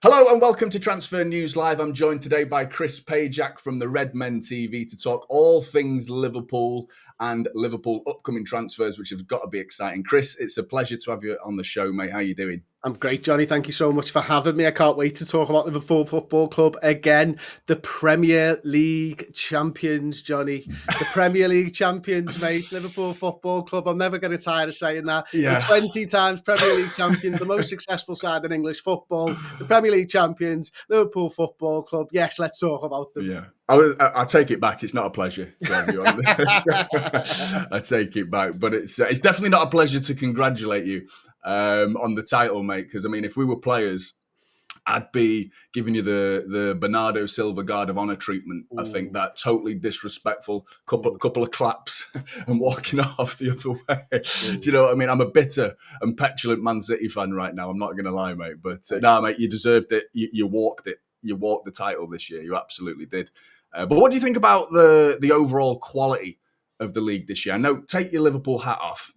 Hello and welcome to Transfer News Live. I'm joined today by Chris Pajak from theredmentvto to talk all things Liverpool and Liverpool upcoming transfers, which have got to be exciting. Chris, it's a pleasure to have you on the show, mate. How are you doing? I'm great, Johnny. Thank you so much for having me. I can't wait to talk about Liverpool Football Club again. The Premier League champions, Johnny. The Premier League champions, mate. Liverpool Football Club. I'm never going to tire of saying that. Yeah. The 20 times Premier League champions, the most successful side in English football. The Premier League champions, Liverpool Football Club. Yes, let's talk about them. Yeah. I take it back. It's not a pleasure to have you on this. I take it back. But it's definitely not a pleasure to congratulate you on the title, mate. Because, I mean, if we were players, I'd be giving you the Bernardo Silva Guard of Honor treatment. Ooh. I think that totally disrespectful. Couple of claps and walking off the other way. Do you know what I mean? I'm a bitter and petulant Man City fan right now. I'm not going to lie, mate. But no, mate, you deserved it. You walked it. You walked the title this year. You absolutely did. But what do you think about the overall quality of the league this year? I know, take your Liverpool hat off.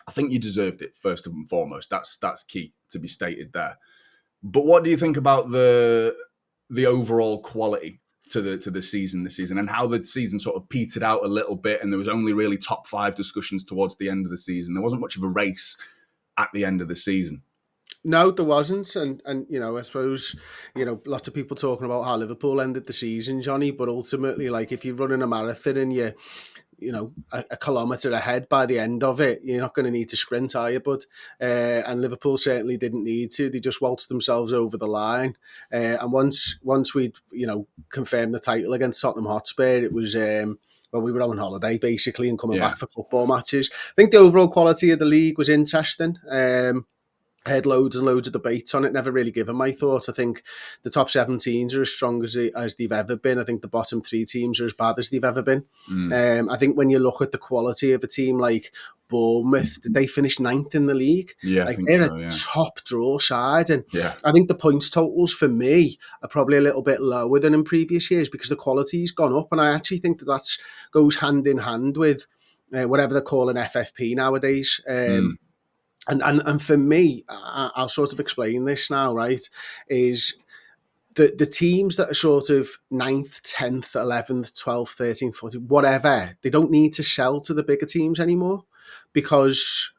I think you deserved it first and foremost. That's key to be stated there. But what do you think about the overall quality to the season this season, and how the season sort of petered out a little bit, and there was only really top five discussions towards the end of the season? There wasn't much of a race at the end of the season. No, there wasn't, and you know, I suppose, you know, lots of people talking about how Liverpool ended the season, Johnny, but ultimately, like, if you're running a marathon and you know, a kilometre ahead by the end of it, you're not going to need to sprint, are you, bud? And Liverpool certainly didn't need to. They just waltzed themselves over the line. And once we'd, you know, confirmed the title against Tottenham Hotspur, it was well, we were on holiday basically and coming back for football matches. I think the overall quality of the league was interesting. I had loads and loads of debates on it, never really given my thoughts. I think the top 7 teams are as strong as they've ever been. I think the bottom 3 teams are as bad as they've ever been. I think when you look at the quality of a team like Bournemouth, did they finish 9th in the league? Yeah, like, I think they're so, a top draw side. And yeah. I think the points totals for me are probably a little bit lower than in previous years because the quality's gone up. And I actually think that goes hand in hand with whatever they're calling FFP nowadays. And for me, I'll sort of explain this now, right, is the teams that are sort of 9th, 10th, 11th, 12th, 13th, 14th, whatever, they don't need to sell to the bigger teams anymore because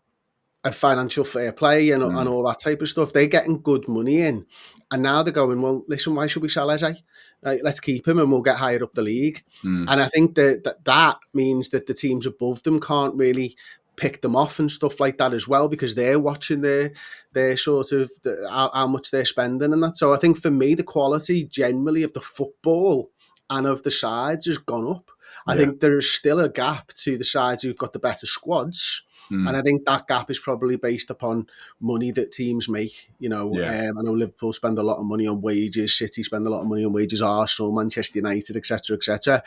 of financial fair play and all that type of stuff. They're getting good money in. And now they're going, well, listen, why should we sell Eze? Let's keep him and we'll get higher up the league. And I think that means that the teams above them can't really pick them off and stuff like that as well, because they're watching their sort of how much they're spending and that. So I think for me, the quality generally of the football and of the sides has gone up. I think there is still a gap to the sides who've got the better squads. And I think that gap is probably based upon money that teams make. You know, I know Liverpool spend a lot of money on wages, City spend a lot of money on wages, Arsenal, Manchester United, etc., etc.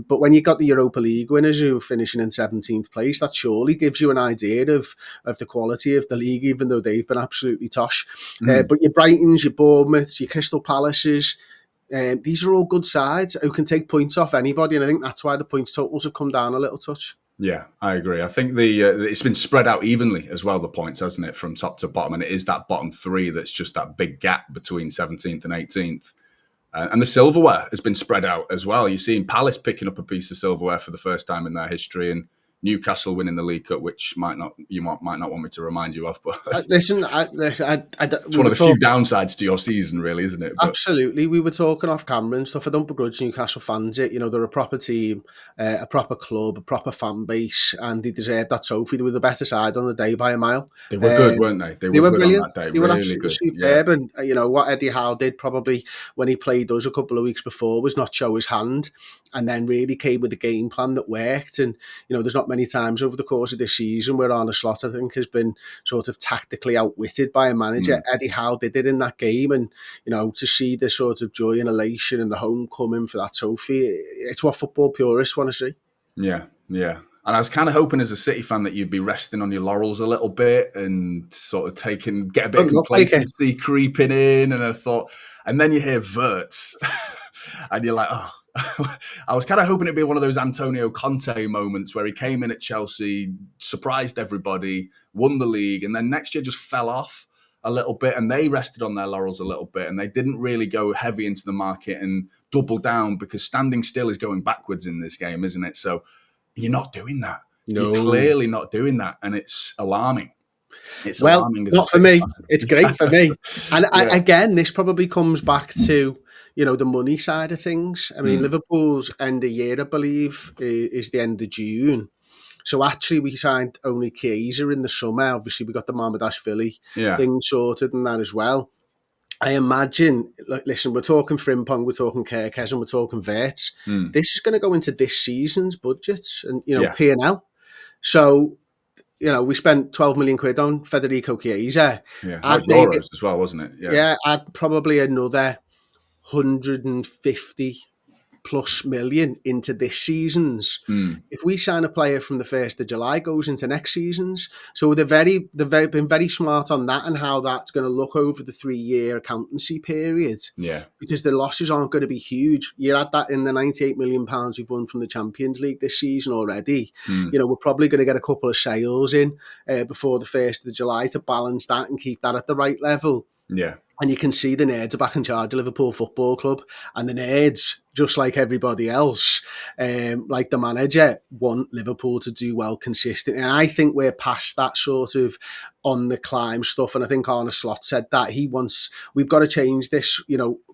But when you've got the Europa League winners who are finishing in 17th place, that surely gives you an idea of the quality of the league, even though they've been absolutely tosh. But your Brightons, your Bournemouths, your Crystal Palaces, these are all good sides who can take points off anybody, and I think that's why the points totals have come down a little touch. Yeah, I agree. I think it's been spread out evenly as well, the points, hasn't it, from top to bottom? And it is that bottom 3 that's just that big gap between 17th and 18th. And the silverware has been spread out as well. You're seeing Palace picking up a piece of silverware for the first time in their history, and Newcastle winning the League Cup, which might not want me to remind you of, but listen, it's one of the few downsides to your season, really, isn't it? But absolutely, we were talking off camera and stuff. I don't begrudge Newcastle fans it. You know, they're a proper team, a proper club, a proper fan base, and they deserved that trophy. They were the better side on the day by a mile. They were good, weren't they? They were good brilliant on that day. They were really absolutely good. superb. And you know what Eddie Howe did probably when he played us a couple of weeks before was not show his hand, and then really came with a game plan that worked. And you know, there's not many times over the course of this season where Arne Slot, I think, has been sort of tactically outwitted by a manager. Eddie Howe did it in that game, and you know, to see the sort of joy and elation and the homecoming for that trophy, it's what football purists want to see. Yeah. And I was kind of hoping as a City fan that you'd be resting on your laurels a little bit and sort of get a bit of complacency creeping in. And I thought, and then you hear Wirtz and you're like, oh. I was kind of hoping it'd be one of those Antonio Conte moments where he came in at Chelsea, surprised everybody, won the league, and then next year just fell off. a little bit, and they rested on their laurels a little bit, and they didn't really go heavy into the market and double down, because standing still is going backwards in this game, isn't it? So you're not doing that. No. You're clearly not doing that, and it's alarming. It's well, alarming. Not for me. It's great for me. And again, this probably comes back to, the money side of things. I mean, Liverpool's end of year, I believe, is the end of June. So actually, we signed only Chiesa in the summer. Obviously, we got the Marmadashvili thing sorted and that as well. I imagine, listen, we're talking Frimpong, we're talking Kerkez, and we're talking Wirtz. This is going to go into this season's budgets and, P&L. So, we spent 12 million quid on Federico Chiesa. Yeah, euros as well, wasn't it? Yeah, I'd probably another 150 plus million into this season's. If we sign a player from the 1st of July, goes into next season's. So they've been very smart on that and how that's going to look over the 3-year accountancy period. Yeah. Because the losses aren't going to be huge. You add that in the £98 million we've won from the Champions League this season already. We're probably going to get a couple of sales in before the 1st of July to balance that and keep that at the right level. Yeah. And you can see the nerds are back in charge of Liverpool Football Club. And the nerds, just like everybody else, like the manager, want Liverpool to do well consistently. And I think we're past that sort of on the climb stuff. And I think Arne Slot said that we've got to change this,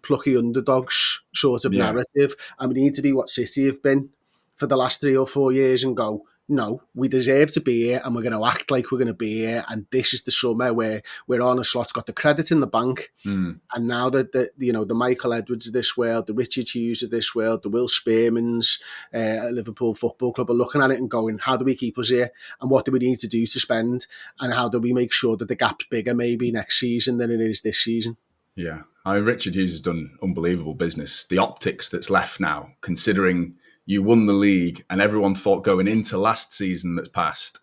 plucky underdogs sort of narrative. And we need to be what City have been for the last 3 or 4 years and go, no, we deserve to be here and we're going to act like we're going to be here. And this is the summer where Arne Slot's got the credit in the bank. And now that the Michael Edwards of this world, the Richard Hughes of this world, the Will Spearmans at Liverpool Football Club are looking at it and going, how do we keep us here? And what do we need to do to spend? And how do we make sure that the gap's bigger maybe next season than it is this season? Yeah. Richard Hughes has done unbelievable business. The optics that's left now, considering you won the league and everyone thought going into last season that's passed,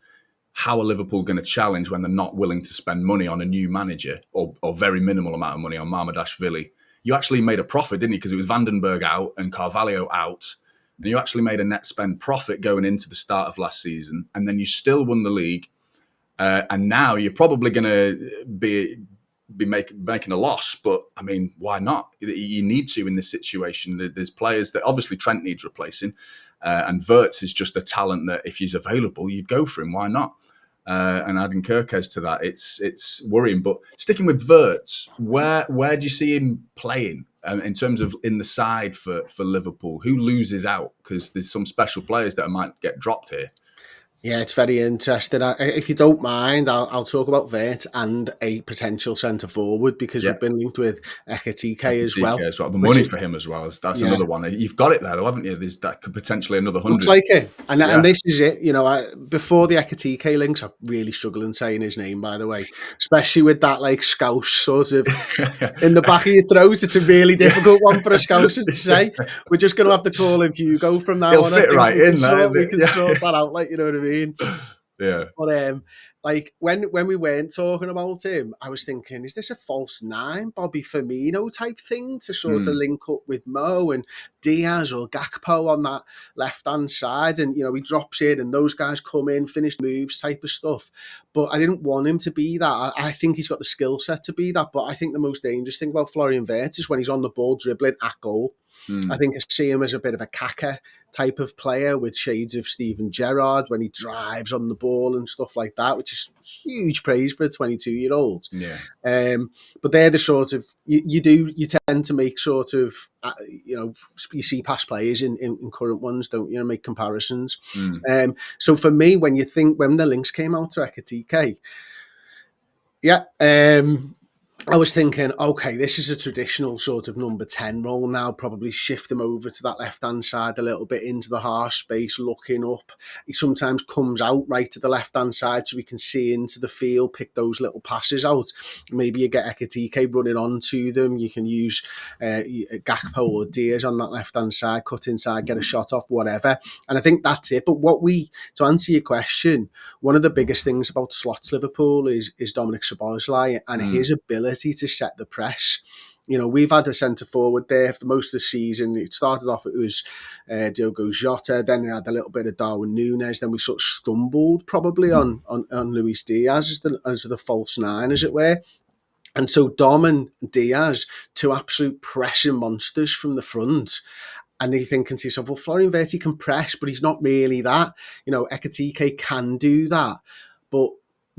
how are Liverpool going to challenge when they're not willing to spend money on a new manager or very minimal amount of money on Marmadashvili? You actually made a profit, didn't you? Because it was Vandenberg out and Carvalho out. And you actually made a net spend profit going into the start of last season. And then you still won the league. And now you're probably going to be making a loss, but I mean, why not? You need to in this situation. There's players that obviously Trent needs replacing, and Wirtz is just a talent that if he's available, you'd go for him. Why not? And adding Kerkez to that, it's worrying. But sticking with Wirtz, where do you see him playing in terms of in the side for Liverpool? Who loses out? Because there's some special players that might get dropped here. Yeah, it's very interesting. If you don't mind, I'll talk about Wirtz and a potential centre forward because we've been linked with Ekitike as well. The money for him as well. That's another one. You've got it there, though, haven't you? That could potentially another 100. Looks like it. And this is it. Before the Ekitike links, I'm really struggling saying his name, by the way, especially with that like Scouse sort of in the back of your throat. It's a really difficult one for a Scouser to say. We're just going to have to call him Hugo from now on. He'll fit right in there. We can sort that out, like, you know what I mean? Yeah. But like when we weren't talking about him, I was thinking, is this a false nine, Bobby Firmino type thing to sort of link up with Mo and Diaz or Gakpo on that left-hand side? And, he drops in and those guys come in, finish moves type of stuff. But I didn't want him to be that. I think he's got the skill set to be that. But I think the most dangerous thing about Florian Wirtz is when he's on the ball dribbling at goal. I think I see him as a bit of a Kaka type of player with shades of Steven Gerrard when he drives on the ball and stuff like that, which is huge praise for a 22-year-old. Yeah. But they're the sort of, you tend to make sort of, you see past players in current ones, don't you, make comparisons. So for me, when the links came out to Ekitike, I was thinking, okay, this is a traditional sort of number 10 role now, probably shift him over to that left-hand side a little bit into the half space, looking up. He sometimes comes out right to the left-hand side so we can see into the field, pick those little passes out. Maybe you get Ekitike running onto them. You can use Gakpo or Diaz on that left-hand side, cut inside, get a shot off, whatever. And I think that's it. But to answer your question, one of the biggest things about Slot's Liverpool is Dominic Szoboszlai and his ability to set the press. We've had a centre forward there for most of the season. It started off, it was Diogo Jota, then we had a little bit of Darwin Núñez, then we sort of stumbled probably on Luis Diaz as the false nine, as it were. And so Dom and Diaz, two absolute pressing monsters from the front. And you're thinking to yourself, well, Florian Wirtz can press, but he's not really that. Ekitike can do that. But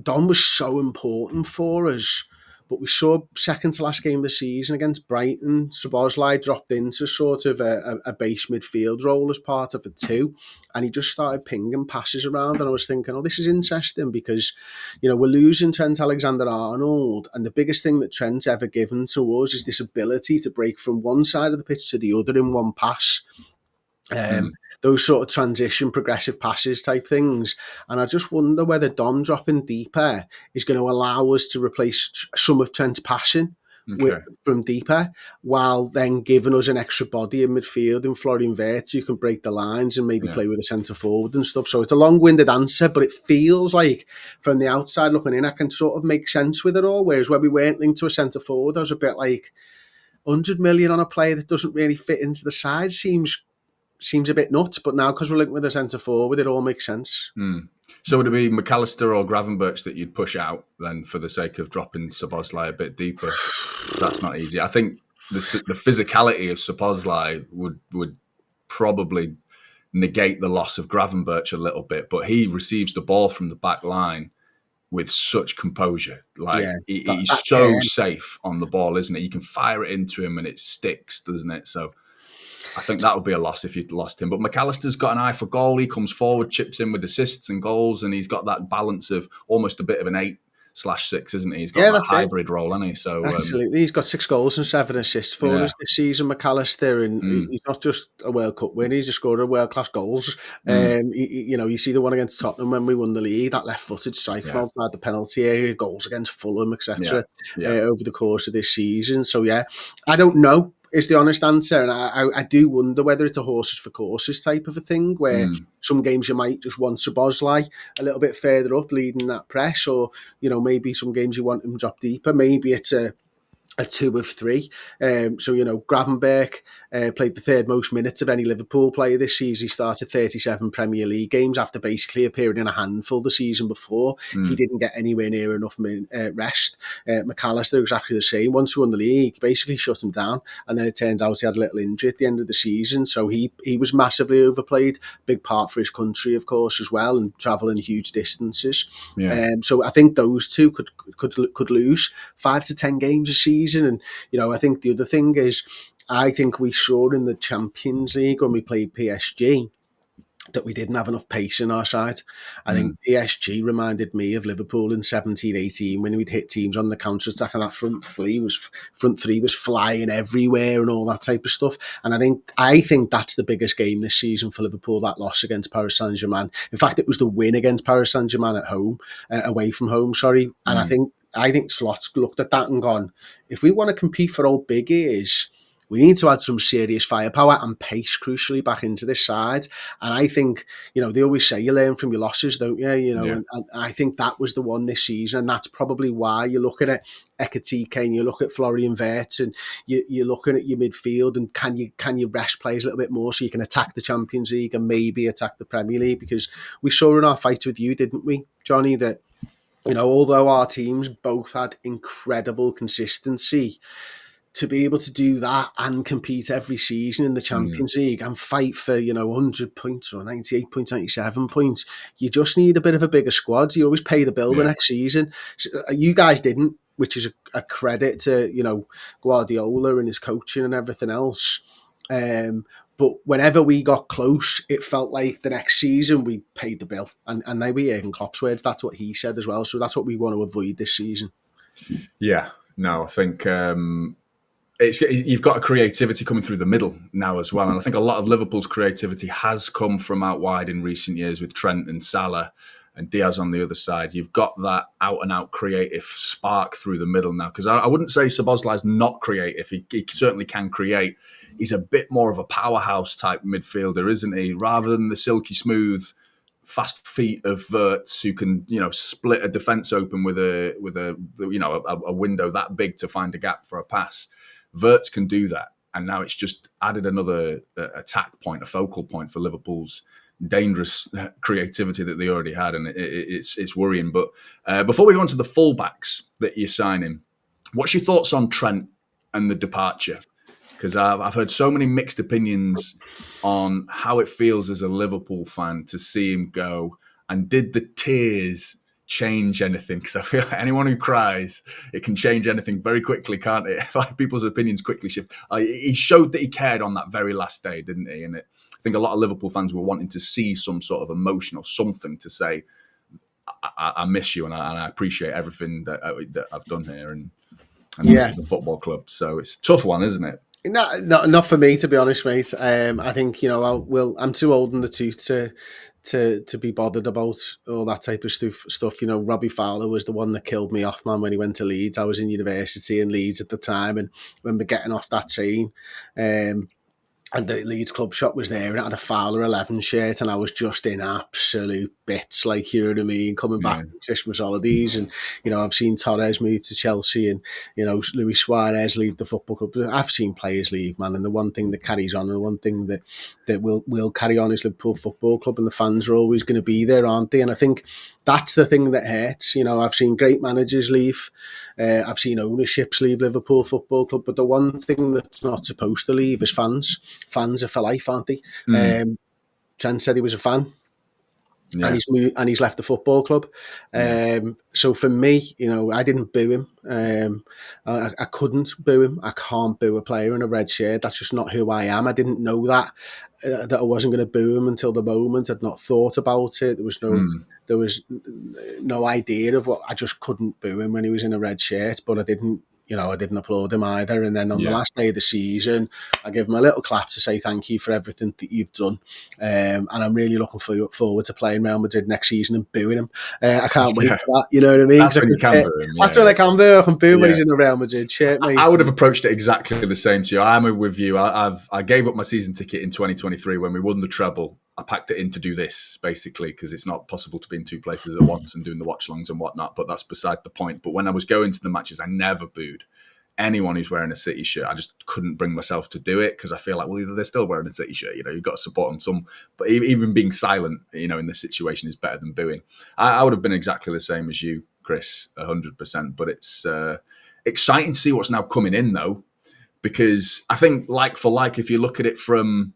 Dom was so important for us. But we saw second to last game of the season against Brighton, Szoboszlai dropped into sort of a base midfield role as part of a two, and he just started pinging passes around. And I was thinking, oh, this is interesting because, we're losing Trent Alexander-Arnold, and the biggest thing that Trent's ever given to us is this ability to break from one side of the pitch to the other in one pass. Those sort of transition, progressive passes type things. And I just wonder whether Dom dropping deeper is going to allow us to replace some of Trent's passing from deeper, while then giving us an extra body in midfield in Florian Wirtz who can break the lines and maybe play with a centre forward and stuff. So it's a long-winded answer, but it feels like from the outside looking in, I can sort of make sense with it all. Whereas when we weren't linked to a centre forward, I was a bit like 100 million on a player that doesn't really fit into the side seems a bit nuts, but now because we're linked with a centre forward, it all makes sense. So would it be McAllister or Gravenberch that you'd push out then for the sake of dropping Szoboszlai a bit deeper? That's not easy. I think the physicality of Szoboszlai would probably negate the loss of Gravenberch a little bit, but he receives the ball from the back line with such composure. He's so safe on the ball, isn't it? You can fire it into him and it sticks, doesn't it? So I think that would be a loss if you'd lost him. But McAllister's got an eye for goal. He comes forward, chips in with assists and goals, and he's got that balance of almost a bit of an 8/6, isn't he? He's got that hybrid role, hasn't he? So absolutely, he's got 6 goals and 7 assists for us this season, McAllister, and he's not just a World Cup winner; he's a scorer of world-class goals. You see the one against Tottenham when we won the league, that left-footed strike from outside the penalty area, goals against Fulham, etc. Over the course of this season. So I don't know is the honest answer, and I do wonder whether it's a horses for courses type of a thing, where some games you might just want Szoboszlai a little bit further up leading that press, or maybe some games you want him drop deeper. Maybe it's a 2 of 3. Gravenberch played the third most minutes of any Liverpool player this season. He started 37 Premier League games after basically appearing in a handful the season before. He didn't get anywhere near enough rest. McAllister, exactly the same. Once he won the league, he basically shut him down, and then it turns out he had a little injury at the end of the season. So he was massively overplayed. Big part for his country, of course, as well, and travelling huge distances. So I think those two could lose 5 to 10 games a season. And I think the other thing is, I think we saw in the Champions League when we played PSG that we didn't have enough pace in our side. I think PSG reminded me of Liverpool in 17-18 when we'd hit teams on the counter-attack, and that front three was flying everywhere and all that type of stuff. And I think that's the biggest game this season for Liverpool, that loss against Paris Saint-Germain. In fact, it was the win against Paris Saint-Germain at home, away from home, sorry. And I think Slot's looked at that and gone, if we want to compete for all big ears, we need to add some serious firepower and pace, crucially, back into this side. And I think, they always say you learn from your losses, don't you? And I think that was the one this season. And that's probably why you're looking at Ekitike and you look at Florian Wirtz and you're looking at your midfield, and can you rest players a little bit more so you can attack the Champions League and maybe attack the Premier League? Because we saw in our fight with you, didn't we, Johnny, that although our teams both had incredible consistency, to be able to do that and compete every season in the Champions League and fight for 100 points or 98 points, 97 points, you just need a bit of a bigger squad. You always pay the bill the next season. You guys didn't, which is a credit to Guardiola and his coaching and everything else. But whenever we got close, it felt like the next season we paid the bill. And they were Jurgen Klopp's words. That's what he said as well. So that's what we want to avoid this season. Yeah, no, I think you've got a creativity coming through the middle now as well. And I think a lot of Liverpool's creativity has come from out wide in recent years with Trent and Salah and Diaz on the other side. You've got that out-and-out creative spark through the middle now. Because I wouldn't say Szoboszlai's not creative. He certainly can create. He's a bit more of a powerhouse type midfielder, isn't he? Rather than the silky smooth, fast feet of Wirtz, who can split a defence open with a window that big to find a gap for a pass. Wirtz can do that. And now it's just added another attack point, a focal point for Liverpool's dangerous creativity that they already had. And it's worrying. But before we go on to the fullbacks that you're signing, What's your thoughts on Trent and the departure? Because I've heard so many mixed opinions on how it feels as a Liverpool fan to see him go. And did the tears change anything? Because I feel like anyone who cries, it can change anything very quickly, can't it? Like people's opinions quickly shift. He showed that he cared on that very last day, didn't he? And I think a lot of Liverpool fans were wanting to see some sort of emotion or something to say, I miss you and I appreciate everything that I've done here and the football club. So it's a tough one, isn't it? Not for me, to be honest, mate. I think, you know, I'm too old in the tooth to be bothered about all that type of stuff. You know, Robbie Fowler was the one that killed me off, man, when he went to Leeds. I was in university in Leeds at the time, and I remember getting off that train. And the Leeds club shop was there, and it had a Fowler 11 shirt, and I was just in absolute bits, like, you know what I mean, coming back from Christmas holidays. And, you know, I've seen Torres move to Chelsea, and, you know, Luis Suarez leave the football club. I've seen players leave, man, and the one thing that carries on, and the one thing that will carry on is Liverpool Football Club, and the fans are always going to be there, aren't they? And I think that's the thing that hurts. You know, I've seen great managers leave. I've seen ownerships leave Liverpool Football Club, but the one thing that's not supposed to leave is fans. Fans are for life, aren't they? Trent said he was a fan. Yeah. And he's left the football club. So for me, you know, I didn't boo him. I couldn't boo him. I can't boo a player in a red shirt. That's just not who I am. I didn't know that I wasn't going to boo him until the moment. I'd not thought about it. There was no idea of what. I just couldn't boo him when he was in a red shirt. But I didn't applaud him either. And then on the last day of the season, I gave him a little clap to say thank you for everything that you've done. And I'm really looking forward to playing Real Madrid next season and booing him. I can't wait for that. You know what I mean? That's when you can boo him. That's when I can boo him. I can boo him when he's in a Real Madrid shirt, mate. I would have approached it exactly the same to you. I'm with you. I gave up my season ticket in 2023 when we won the treble. I packed it in to do this, basically, because it's not possible to be in two places at once and doing the watch-alongs and whatnot, but that's beside the point. But when I was going to the matches, I never booed anyone who's wearing a City shirt. I just couldn't bring myself to do it because I feel like, well, they're still wearing a City shirt. You know, you've got to support them. But even being silent, you know, in this situation is better than booing. I would have been exactly the same as you, Chris, 100%. But it's exciting to see what's now coming in, though, because I think, like for like, if you look at it from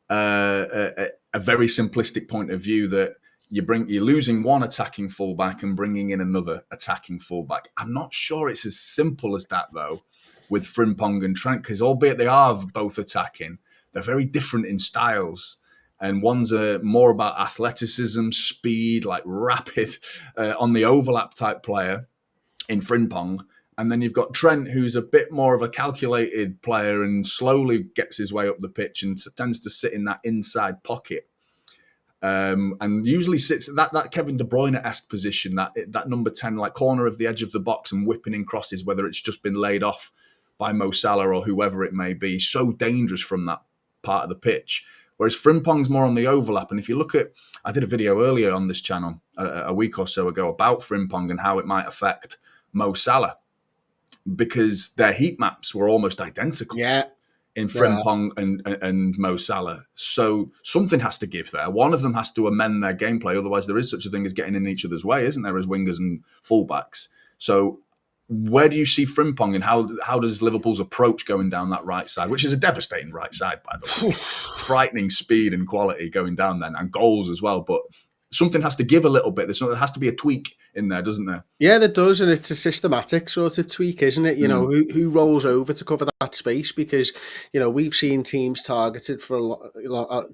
a very simplistic point of view, that you're losing one attacking fullback and bringing in another attacking fullback. I'm not sure it's as simple as that, though, with Frimpong and Trent, because albeit they are both attacking, they're very different in styles. And one's more about athleticism, speed, like rapid on the overlap type player in Frimpong. And then you've got Trent, who's a bit more of a calculated player and slowly gets his way up the pitch and tends to sit in that inside pocket. And usually sits that Kevin De Bruyne-esque position, that number 10, like corner of the edge of the box and whipping in crosses, whether it's just been laid off by Mo Salah or whoever it may be, so dangerous from that part of the pitch. Whereas Frimpong's more on the overlap. And if you look at, I did a video earlier on this channel a week or so ago about Frimpong and how it might affect Mo Salah, because their heat maps were almost identical. Yeah. In Frimpong and Mo Salah. So something has to give there. One of them has to amend their gameplay. Otherwise, there is such a thing as getting in each other's way, isn't there, as wingers and fullbacks? So where do you see Frimpong, and how does Liverpool's approach going down that right side, which is a devastating right side, by the way. Frightening speed and quality going down then, and goals as well. But something has to give a little bit. There has to be a tweak in there, doesn't there? Yeah, there does, and it's a systematic sort of tweak, isn't it? You know, who rolls over to cover that space? Because, you know, we've seen teams targeted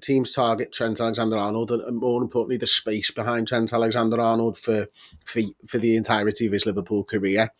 teams target Trent Alexander-Arnold, and more importantly, the space behind Trent Alexander-Arnold for the entirety of his Liverpool career.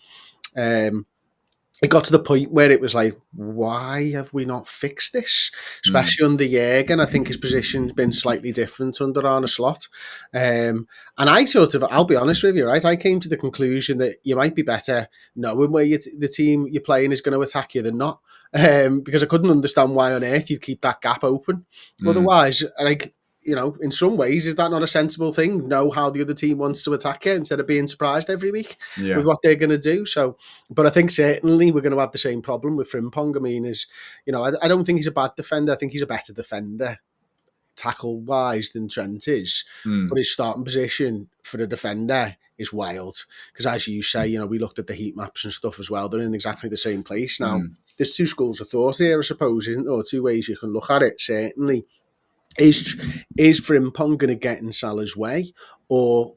It got to the point where it was like, why have we not fixed this? Especially under Jürgen, I think his position's been slightly different under Arne Slot. And I'll be honest with you, right? I came to the conclusion that you might be better knowing where the team you're playing is going to attack you than not. Because I couldn't understand why on earth you'd keep that gap open. Otherwise, like, you know, in some ways, is that not a sensible thing? Know how the other team wants to attack you instead of being surprised every week with what they're going to do. So, but I think certainly we're going to have the same problem with Frimpong. I mean, I don't think he's a bad defender. I think he's a better defender, tackle-wise, than Trent is. But his starting position for a defender is wild. Because as you say, you know, we looked at the heat maps and stuff as well. They're in exactly the same place now. There's two schools of thought here, I suppose, isn't there? Or two ways you can look at it. Certainly, is Frimpong going to get in Salah's way, or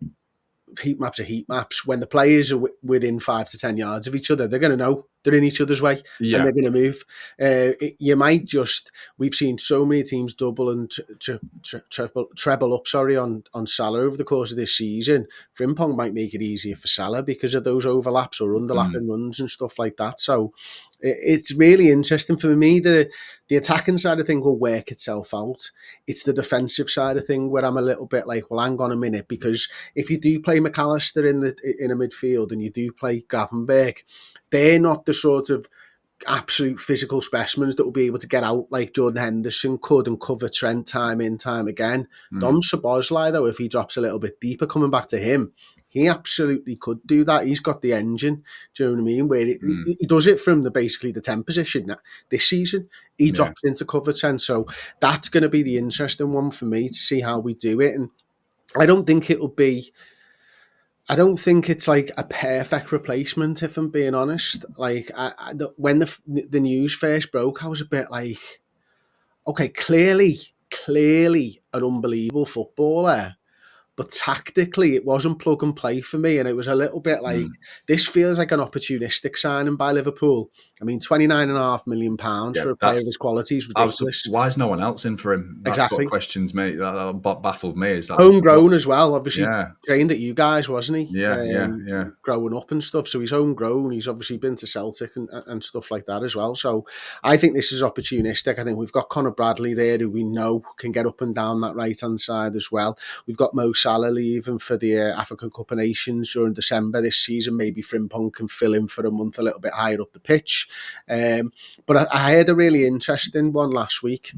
heat maps are heat maps? When the players are within 5 to 10 yards of each other, they're going to know they're in each other's way, and they're going to move. You might just, we've seen so many teams double and treble up, on Salah over the course of this season. Frimpong might make it easier for Salah because of those overlaps or underlapping runs and stuff like that. So it's really interesting for me. The attacking side of thing will work itself out. It's the defensive side of thing where I'm a little bit like, well, hang on a minute, because if you do play McAllister in a midfield and you do play Gravenberch, they're not the sort of absolute physical specimens that will be able to get out like Jordan Henderson could and cover Trent time in, time again. Dom Szoboszlai, though, if he drops a little bit deeper, coming back to him, he absolutely could do that. He's got the engine, do you know what I mean? Where he does it from basically the 10 position this season. He drops into cover 10. So that's going to be the interesting one for me to see how we do it. And I don't think it's like a perfect replacement, if I'm being honest. Like, when the news first broke, I was a bit like, okay, clearly an unbelievable footballer, but tactically it wasn't plug and play for me, and it was a little bit like, this feels like an opportunistic signing by Liverpool. I mean, £29.5 million for a player of his quality is ridiculous. Why is no one else in for him? That's exactly what questions me. That baffled me. Is that homegrown as well? Obviously, trained at you guys, wasn't he? Yeah. Growing up and stuff. So he's homegrown. He's obviously been to Celtic and stuff like that as well. So I think this is opportunistic. I think we've got Conor Bradley there, who we know can get up and down that right hand side as well. We've got Mo Salah leaving for the African Cup of Nations during December this season. Maybe Frimpong can fill in for a month a little bit higher up the pitch. But I heard a really interesting one last week,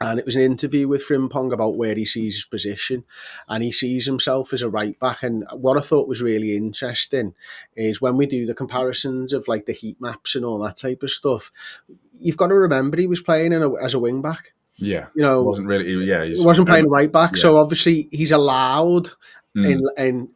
and it was an interview with Frimpong about where he sees his position, and he sees himself as a right back. And what I thought was really interesting is when we do the comparisons of like the heat maps and all that type of stuff, you've got to remember he was playing as a wing back. Yeah, you know, wasn't really. He wasn't playing right back, so obviously he's allowed in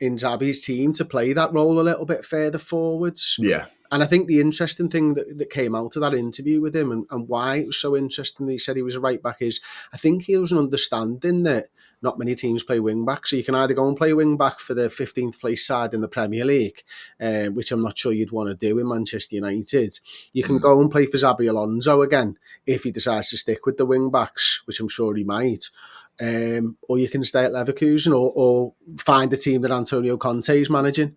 Xabi's team to play that role a little bit further forwards. Yeah. And I think the interesting thing that came out of that interview with him and why it was so interesting that he said he was a right back is, I think he was an understanding that not many teams play wing back. So you can either go and play wing back for the 15th place side in the Premier League, which I'm not sure you'd want to do in Manchester United. You can go and play for Xabi Alonso again if he decides to stick with the wing backs, which I'm sure he might. Or you can stay at Leverkusen or find a team that Antonio Conte is managing.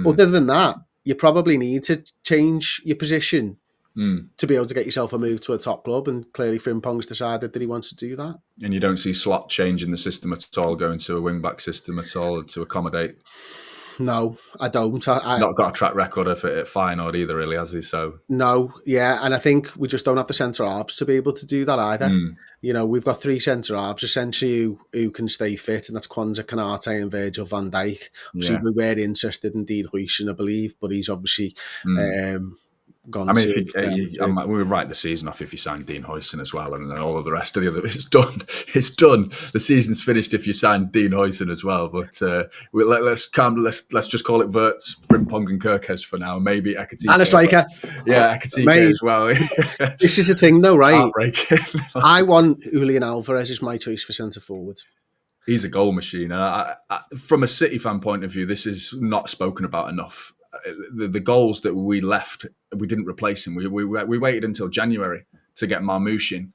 Other than that, you probably need to change your position to be able to get yourself a move to a top club, and clearly Frimpong's decided that he wants to do that. And you don't see Slot changing the system at all, going to a wing-back system at all to accommodate? No, I don't. Not got a track record of it at Feyenoord either, really, has he? So no, yeah, and I think we just don't have the centre-halves to be able to do that either. You know, we've got 3 centre-halves essentially who can stay fit, and that's Kwanzaa Kanate and Virgil van Dijk. Obviously, we were interested in Dean Huijsen, I believe, but he's obviously gone. I mean, we would write the season off if you signed Dean Huijsen as well, and then all of the rest of the other, it's done. It's done. The season's finished if you sign Dean Huijsen as well. But let's just call it Wirtz, Frimpong and Kerkez for now. Maybe Ekitike. And a striker. Ekitike as well. This is the thing though, right? Heartbreaking. I want Julian Alvarez as my choice for centre forward. He's a goal machine. From a City fan point of view, this is not spoken about enough. The goals that we left, we didn't replace him. We waited until January to get Marmouche,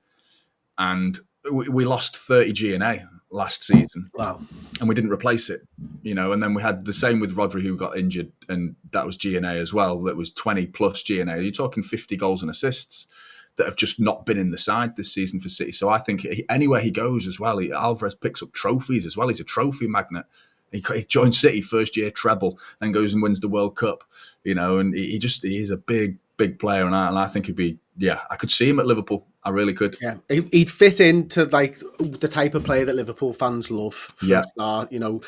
and we lost 30 G&A last season. Wow. And we didn't replace it, you know. And then we had the same with Rodri, who got injured, and that was G&A as well. That was 20 plus G&A. You're talking 50 goals and assists that have just not been in the side this season for City. So I think anywhere he goes as well, Alvarez picks up trophies as well. He's a trophy magnet. He joined City first year treble, then goes and wins the World Cup, you know, and he is a big player, and I think he'd be, I could see him at Liverpool I really could. Yeah, he'd fit into like the type of player that Liverpool fans love for a start. You know,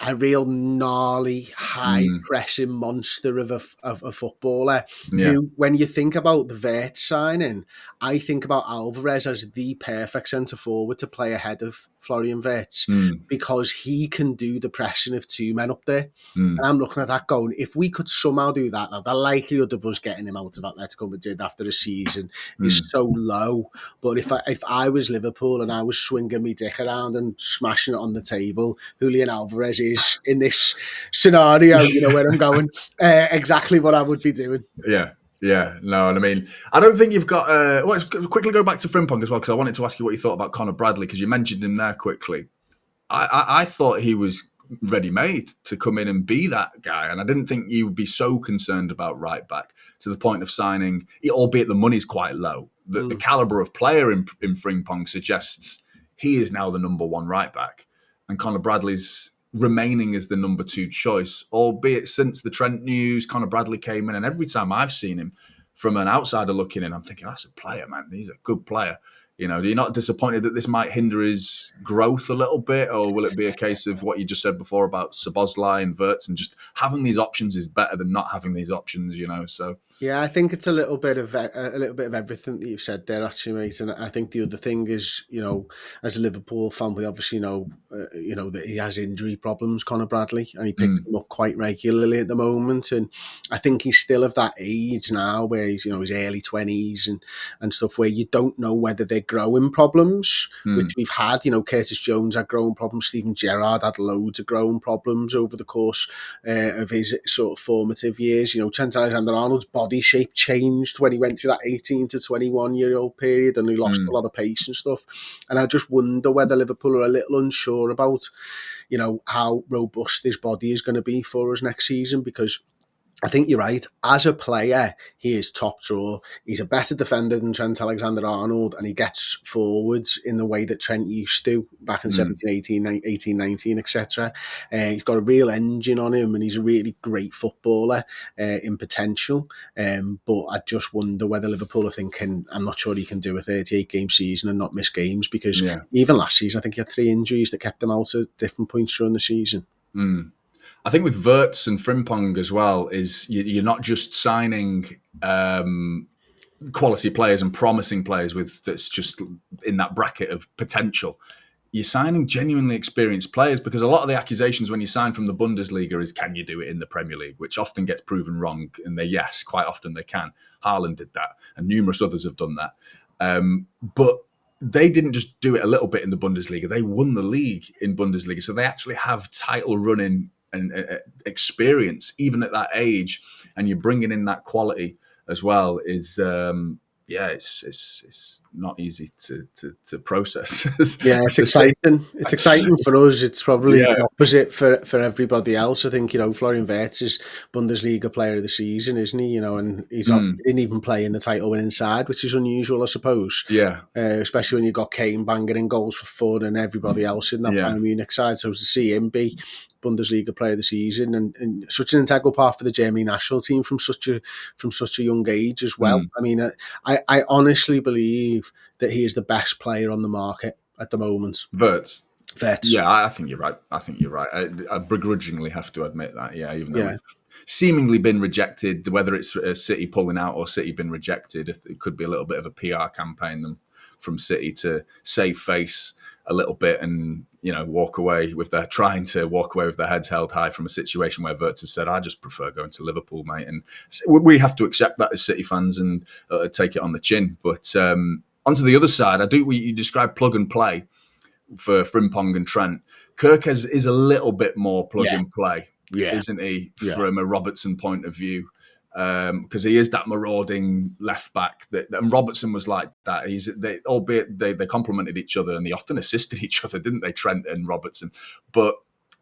a real gnarly, high pressing monster of a footballer. Yeah. Who, when you think about the Wirtz signing, I think about Alvarez as the perfect centre forward to play ahead of Florian Wirtz because he can do the pressing of two men up there. And I'm looking at that going, if we could somehow do that, now the likelihood of us getting him out of Atletico Madrid after a season is so low. But if I was Liverpool and I was swinging me dick around and smashing it on the table, Julian Alvarez is in this scenario, you know where I'm going, exactly what I would be doing. Yeah. Yeah, no, and I mean, I don't think you've got. Let's quickly go back to Frimpong as well, because I wanted to ask you what you thought about Conor Bradley, because you mentioned him there quickly. I thought he was ready-made to come in and be that guy, and I didn't think you would be so concerned about right back to the point of signing, albeit the money's quite low. The caliber of player in Frimpong suggests he is now the number one right back, and Conor Bradley's remaining as the number two choice, albeit since the Trent news, Conor Bradley came in, and every time I've seen him from an outsider looking in, I'm thinking, that's a player, man. He's a good player. You know, you're not disappointed that this might hinder his growth a little bit, or will it be a case of what you just said before about Szoboszlai and Wirtz, and just having these options is better than not having these options, you know? So yeah, I think it's a little bit of everything that you've said there, actually, mate. And I think the other thing is, you know, as a Liverpool fan, we obviously know, that he has injury problems, Conor Bradley, and he picks them up quite regularly at the moment. And I think he's still of that age now where he's, his early 20s and stuff, where you don't know whether they're growing problems, which we've had. You know, Curtis Jones had growing problems. Steven Gerrard had loads of growing problems over the course of his sort of formative years. You know, Trent Alexander-Arnold's body shape changed when he went through that 18 to 21-year-old period, and he lost a lot of pace and stuff. And I just wonder whether Liverpool are a little unsure about, how robust his body is going to be for us next season, because I think you're right. As a player, he is top draw. He's a better defender than Trent Alexander-Arnold, and he gets forwards in the way that Trent used to back in 17, 18, 19, etc. He's got a real engine on him, and he's a really great footballer in potential. But I just wonder whether Liverpool are thinking, I'm not sure he can do a 38-game season and not miss games, because even last season, I think he had 3 injuries that kept him out at different points during the season. I think with Wirtz and Frimpong as well, is you're not just signing quality players and promising players that's just in that bracket of potential. You're signing genuinely experienced players, because a lot of the accusations when you sign from the Bundesliga is, can you do it in the Premier League, which often gets proven wrong. And yes, quite often they can. Haaland did that, and numerous others have done that. But they didn't just do it a little bit in the Bundesliga. They won the league in Bundesliga. So they actually have title running and experience even at that age, and you're bringing in that quality as well is it's not easy to process. Yeah, it's exciting. It's exciting for us. It's probably the opposite for everybody else. I think, Florian Wirtz is Bundesliga player of the season, isn't he? And he didn't even play in the title winning side, which is unusual, I suppose. Yeah. Especially when you've got Kane banging in goals for fun and everybody else in that Bayern Munich side. So to see him be Bundesliga player of the season and such an integral part for the Germany national team from such a young age as well. I mean, I honestly believe that he is the best player on the market at the moment. Wirtz. Yeah, I think you're right. I begrudgingly have to admit that. Yeah, even though we've seemingly been rejected, whether it's City pulling out or City been rejected, it could be a little bit of a PR campaign from City to save face a little bit and walk away with their heads held high from a situation where Wirtz has said, I just prefer going to Liverpool, mate. And we have to accept that as City fans and take it on the chin. But onto the other side, I do what you describe plug and play for Frimpong and Trent. Kerkez is a little bit more plug and play, isn't he, from a Robertson point of view? Because he is that marauding left back, and Robertson was like that. Albeit they complemented each other and they often assisted each other, didn't they, Trent and Robertson? But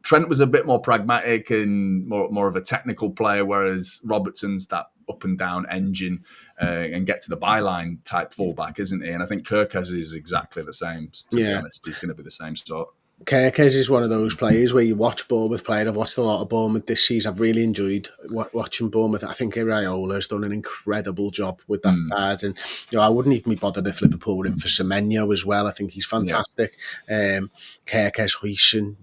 Trent was a bit more pragmatic and more of a technical player, whereas Robertson's that up and down engine and get to the byline type fullback, isn't he? And I think Kerkez is exactly the same. To be honest, he's going to be the same sort. Kerkez is one of those players where you watch Bournemouth play. I've watched a lot of Bournemouth this season. I've really enjoyed watching Bournemouth. I think Iraola has done an incredible job with that side. And, I wouldn't even be bothered if Liverpool were in for Semenyo as well. I think he's fantastic. Kerkez, Huijsen,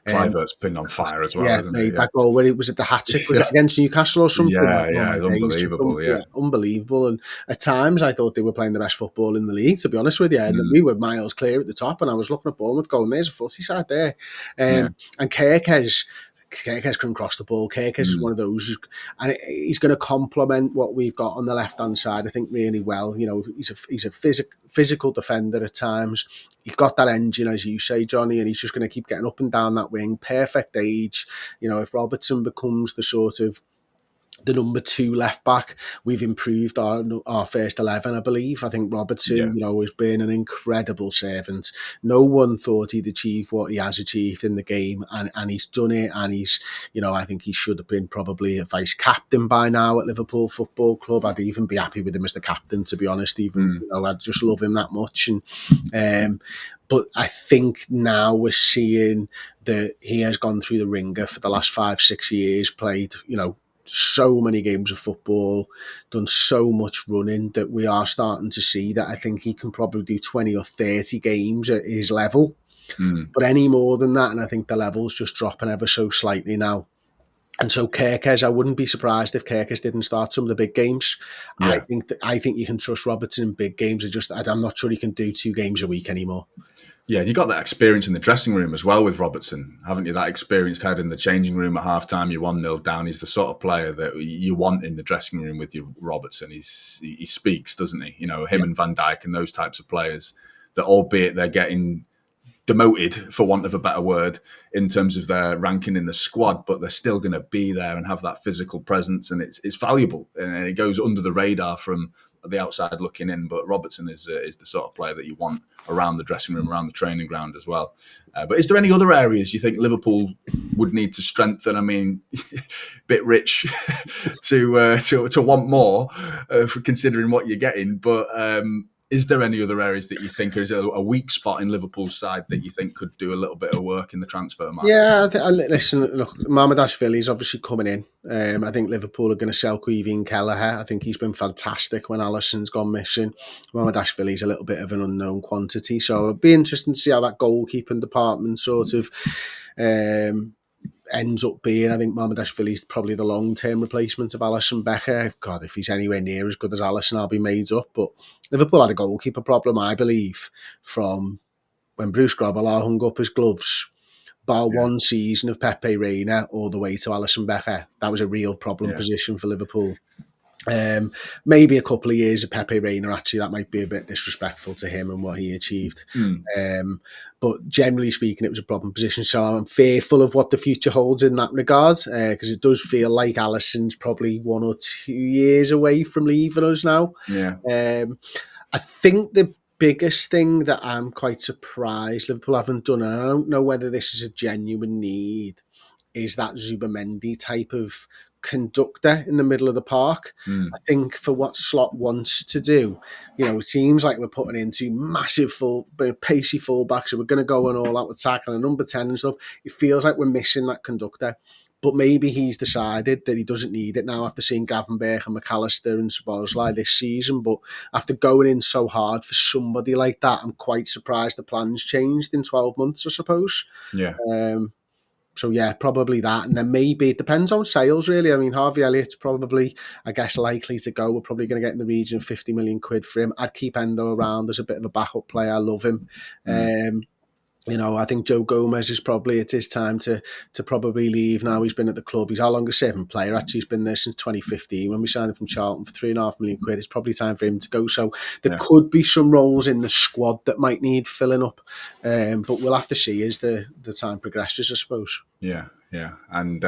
Clivert's been on fire as well, yeah, hasn't made he? that goal where it was at the hat-trick. Was it against Newcastle or something? Yeah, My it's days, unbelievable. Yeah. unbelievable. And at times I thought they were playing the best football in the league, to be honest with you. And we were miles clear at the top, and I was looking at Bournemouth going, there's a footy side there. And Kerkez can cross the ball. Kerkez is one of those, and he's going to complement what we've got on the left-hand side, I think, really well. He's a physical defender at times. He's got that engine, as you say, Johnny, and he's just going to keep getting up and down that wing. Perfect age. If Robertson becomes the number 2 left back, we've improved our first 11, I believe. I think Robertson, has been an incredible servant. No one thought he'd achieve what he has achieved in the game, and he's done it. And he's, I think he should have been probably a vice captain by now at Liverpool Football Club. I'd even be happy with him as the captain, to be honest. Even, I just love him that much. And but I think now we're seeing that he has gone through the ringer for the last 5-6 years, played, so many games of football, done so much running, that we are starting to see that I think he can probably do 20 or 30 games at his level. But any more than that, and I think the level's just dropping ever so slightly now. And so Kerkez, I wouldn't be surprised if Kerkez didn't start some of the big games. Yeah. I think you can trust Robertson in big games. I'm not sure he can do 2 games a week anymore. Yeah, you got that experience in the dressing room as well with Robertson, haven't you? That experienced head in the changing room at halftime. You're 1-0 down. He's the sort of player that you want in the dressing room with you, Robertson. He speaks, doesn't he? Him and Van Dijk and those types of players that, albeit they're getting demoted, for want of a better word, in terms of their ranking in the squad, but they're still going to be there and have that physical presence, and it's valuable, and it goes under the radar from the outside looking in. But Robertson is the sort of player that you want around the dressing room, around the training ground as well. But is there any other areas you think Liverpool would need to strengthen? I mean, bit rich to want more for considering what you're getting, but is there any other areas that you think, or is there a weak spot in Liverpool's side that you think could do a little bit of work in the transfer market? Yeah, listen, look, Mamardashvili's obviously coming in. I think Liverpool are going to sell Queeveen Kelleher. I think he's been fantastic when Alisson's gone missing. Mamardashvili's a little bit of an unknown quantity, so it'd be interesting to see how that goalkeeping department sort of ends up being. I think Mamardashvili's probably the long-term replacement of Alisson Becker. God, if he's anywhere near as good as Alisson, I'll be made up. But Liverpool had a goalkeeper problem, I believe, from when Bruce Grobbelaar hung up his gloves, bar one season of Pepe Reina all the way to Alisson Becker. That was a real problem position for Liverpool. Maybe a couple of years of Pepe Reina, actually, that might be a bit disrespectful to him and what he achieved. But generally speaking, it was a problem position. So I'm fearful of what the future holds in that regard, because it does feel like Alisson's probably 1 or 2 years away from leaving us now. I think the biggest thing that I'm quite surprised Liverpool haven't done, and I don't know whether this is a genuine need, is that Zubamendi type of conductor in the middle of the park. I think for what Slot wants to do, it seems like we're putting into massive pacey fullbacks, so we're going to go on all out attack and a number 10 and stuff. It feels like we're missing that conductor. But maybe he's decided that he doesn't need it now after seeing Gravenberch and McAllister and Szoboszlai this season. But after going in so hard for somebody like that, I'm quite surprised the plans changed in 12 months, I suppose. So, yeah, probably that. And then maybe it depends on sales, really. I mean, Harvey Elliott's probably, I guess, likely to go. We're probably going to get in the region of 50 million quid for him. I'd keep Endo around as a bit of a backup player. I love him. I think Joe Gomez is probably, it's his time to probably leave now. He's been at the club. He's our longest serving player. Actually, he's been there since 2015 when we signed him from Charlton for 3.5 million quid. It's probably time for him to go. So there could be some roles in the squad that might need filling up. But we'll have to see as the time progresses, I suppose. Yeah. And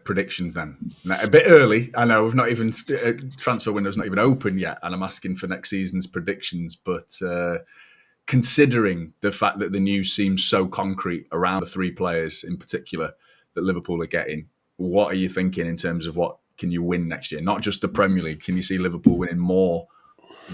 predictions then. A bit early. I know we've not even, transfer window's not even open yet, and I'm asking for next season's predictions, but considering the fact that the news seems so concrete around the 3 players in particular that Liverpool are getting, what are you thinking in terms of what can you win next year? Not just the Premier League. Can you see Liverpool winning more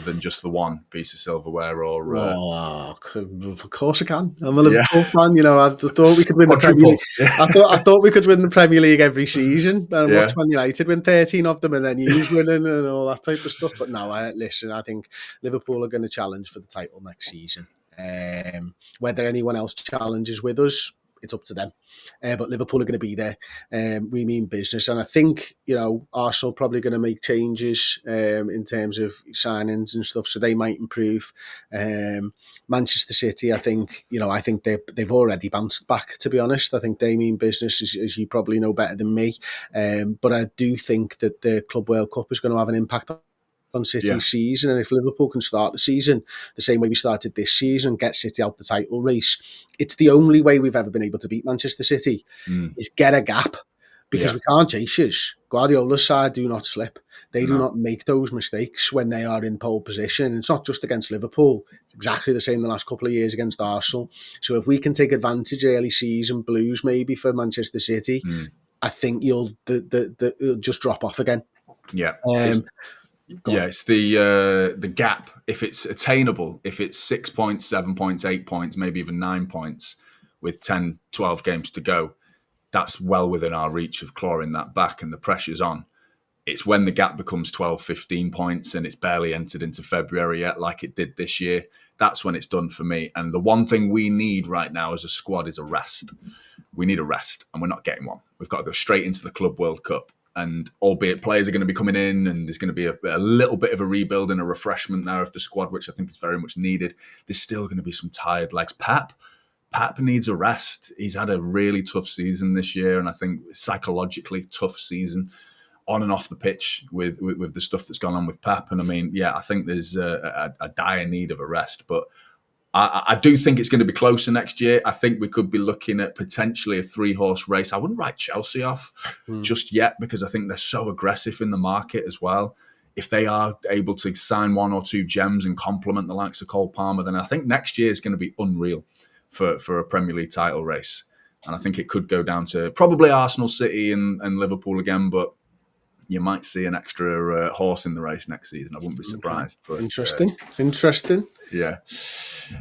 than just the one piece of silverware? Or of course I can. I'm a Liverpool fan. I thought we could win the Premier League. I thought we could win the Premier League every season. And watch Man United win 13 of them, and then you winning and all that type of stuff. But no, listen. I think Liverpool are going to challenge for the title next season. Whether anyone else challenges with us, it's up to them. But Liverpool are going to be there. We mean business. And I think, Arsenal probably going to make changes in terms of signings and stuff, so they might improve. Manchester City, I think they've already bounced back, to be honest. I think they mean business, as you probably know better than me. But I do think that the Club World Cup is going to have an impact on City's season, and if Liverpool can start the season the same way we started this season, get City out the title race, it's the only way we've ever been able to beat Manchester City, is get a gap, because we can't chase us. Guardiola's side do not slip. They do not make those mistakes when they are in pole position. It's not just against Liverpool. It's exactly the same the last couple of years against Arsenal. So if we can take advantage early season blues maybe for Manchester City, I think it'll just drop off again. It's the gap. If it's attainable, if it's 6 points, 7 points, 8 points, maybe even 9 points with 10, 12 games to go, that's well within our reach of clawing that back, and the pressure's on. It's when the gap becomes 12, 15 points and it's barely entered into February yet, like it did this year, that's when it's done for me. And the one thing we need right now as a squad is a rest. We need a rest, and we're not getting one. We've got to go straight into the Club World Cup. And albeit players are going to be coming in, and there's going to be a little bit of a rebuild and a refreshment there of the squad, which I think is very much needed, there's still going to be some tired legs. Pep needs a rest. He's had a really tough season this year, and I think psychologically tough season on and off the pitch with the stuff that's gone on with Pep. And I mean, I think there's a dire need of a rest. But I do think it's going to be closer next year. I think we could be looking at potentially a 3-horse race. I wouldn't write Chelsea off just yet, because I think they're so aggressive in the market as well. If they are able to sign 1 or 2 gems and complement the likes of Cole Palmer, then I think next year is going to be unreal for a Premier League title race. And I think it could go down to probably Arsenal, City and Liverpool again, but you might see an extra horse in the race next season. I wouldn't be surprised. But Interesting. Yeah.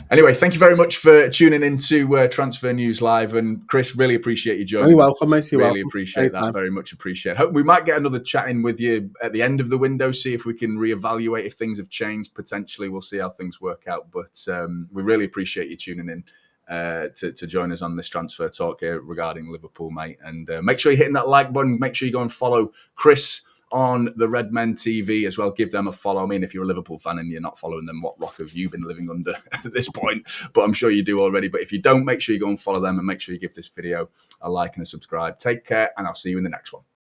Anyway, thank you very much for tuning into Transfer News Live. And Chris, really appreciate you joining. You're welcome, mate. You're really welcome. Appreciate that. Very much appreciate it. Hope we might get another chat in with you at the end of the window, see if we can reevaluate if things have changed. Potentially, we'll see how things work out. But we really appreciate you tuning in to join us on this transfer talk here regarding Liverpool, mate. And make sure you're hitting that like button. Make sure you go and follow Chris on the Red Men TV as well. Give them a follow. I mean, if you're a Liverpool fan and you're not following them, what rock have you been living under at this point? But I'm sure you do already. But if you don't, make sure you go and follow them, and make sure you give this video a like and a subscribe. Take care, and I'll see you in the next one.